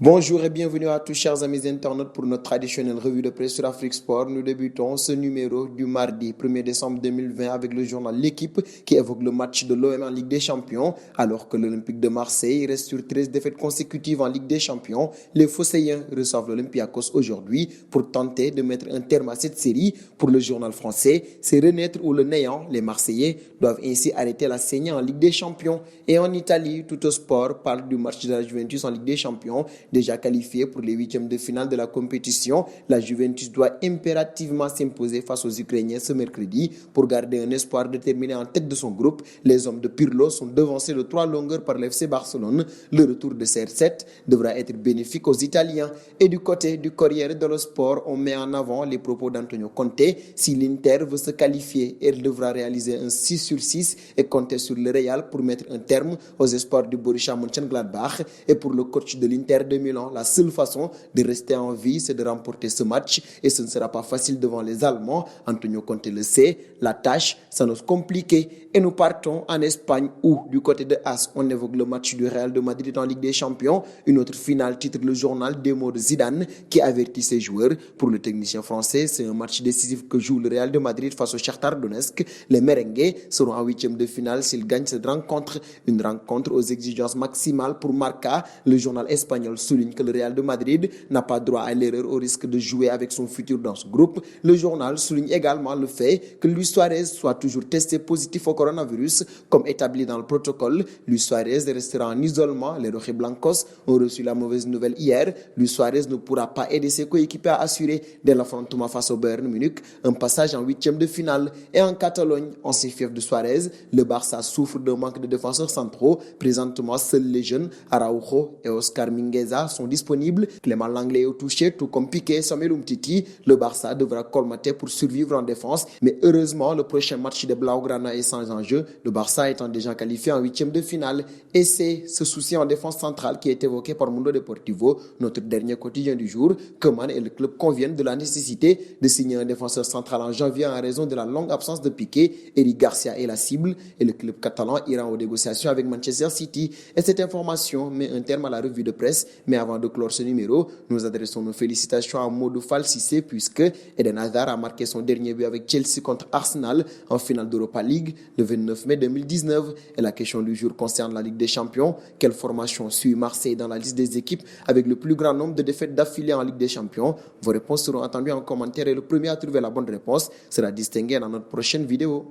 Bonjour et bienvenue à tous chers amis internautes pour notre traditionnelle revue de presse sur Afrique Sport. Nous débutons ce numéro du mardi 1er décembre 2020 avec le journal L'équipe qui évoque le match de l'OM en Ligue des Champions. Alors que l'Olympique de Marseille reste sur 13 défaites consécutives en Ligue des Champions, les Phocéens reçoivent l'Olympiakos aujourd'hui pour tenter de mettre un terme à cette série. Pour le journal français, c'est renaître ou le néant. Les Marseillais doivent ainsi arrêter la saignée en Ligue des Champions. Et en Italie, Tutto Sport parle du match de la Juventus en Ligue des Champions. Déjà qualifiée pour les huitièmes de finale de la compétition, la Juventus doit impérativement s'imposer face aux Ukrainiens ce mercredi pour garder un espoir de terminer en tête de son groupe. Les hommes de Pirlo sont devancés de 3 longueurs par l'FC Barcelone. Le retour de CR7 devra être bénéfique aux Italiens. Et du côté du Corriere dello Sport, on met en avant les propos d'Antonio Conte. Si l'Inter veut se qualifier, elle devra réaliser un 6 sur 6 et compter sur le Real pour mettre un terme aux espoirs du Borussia Mönchengladbach. Et pour le coach de l'Inter de Milan, la seule façon de rester en vie, c'est de remporter ce match et ce ne sera pas facile devant les Allemands. Antonio Conte le sait, la tâche s'annonce compliquée et nous partons en Espagne où, du côté de As, on évoque le match du Real de Madrid en Ligue des Champions. Une autre finale titre le journal des mots de Zidane qui avertit ses joueurs. Pour le technicien français, c'est un match décisif que joue le Real de Madrid face au Shakhtar Donetsk. Les merengues seront en huitième de finale s'ils gagnent cette rencontre. Une rencontre aux exigences maximales pour Marca. Le journal espagnol souligne que le Real de Madrid n'a pas droit à l'erreur au risque de jouer avec son futur dans ce groupe. Le journal souligne également le fait que Luis Suarez soit toujours testé positif au coronavirus comme établi dans le protocole. Luis Suarez restera en isolement. Les Rojiblancos ont reçu la mauvaise nouvelle hier. Luis Suarez ne pourra pas aider ses coéquipiers à assurer dès l'affrontement face au Bayern Munich un passage en huitième de finale. Et en Catalogne, ancien fief de Suarez, le Barça souffre d'un manque de défenseurs centraux. Présentement, seuls les jeunes Araujo et Oscar Mingueza sont disponibles. Clément Langlais est touché, tout comme Piqué, Samuel Umtiti. Le Barça devra colmater pour survivre en défense. Mais heureusement, le prochain match de Blaugrana est sans enjeu. Le Barça étant déjà qualifié en huitième de finale. Et c'est ce souci en défense centrale qui est évoqué par Mundo Deportivo, notre dernier quotidien du jour. Koeman et le club conviennent de la nécessité de signer un défenseur central en janvier en raison de la longue absence de Piqué. Eric Garcia est la cible et le club catalan ira aux négociations avec Manchester City. Et cette information met un terme à la revue de presse. Mais avant de clore ce numéro, nous adressons nos félicitations à Modou Fall Cissé puisque Eden Hazard a marqué son dernier but avec Chelsea contre Arsenal en finale d'Europa League le 29 mai 2019. Et la question du jour concerne la Ligue des Champions. Quelle formation suit Marseille dans la liste des équipes avec le plus grand nombre de défaites d'affilée en Ligue des Champions? Vos réponses seront attendues en commentaire et le premier à trouver la bonne réponse sera distingué dans notre prochaine vidéo.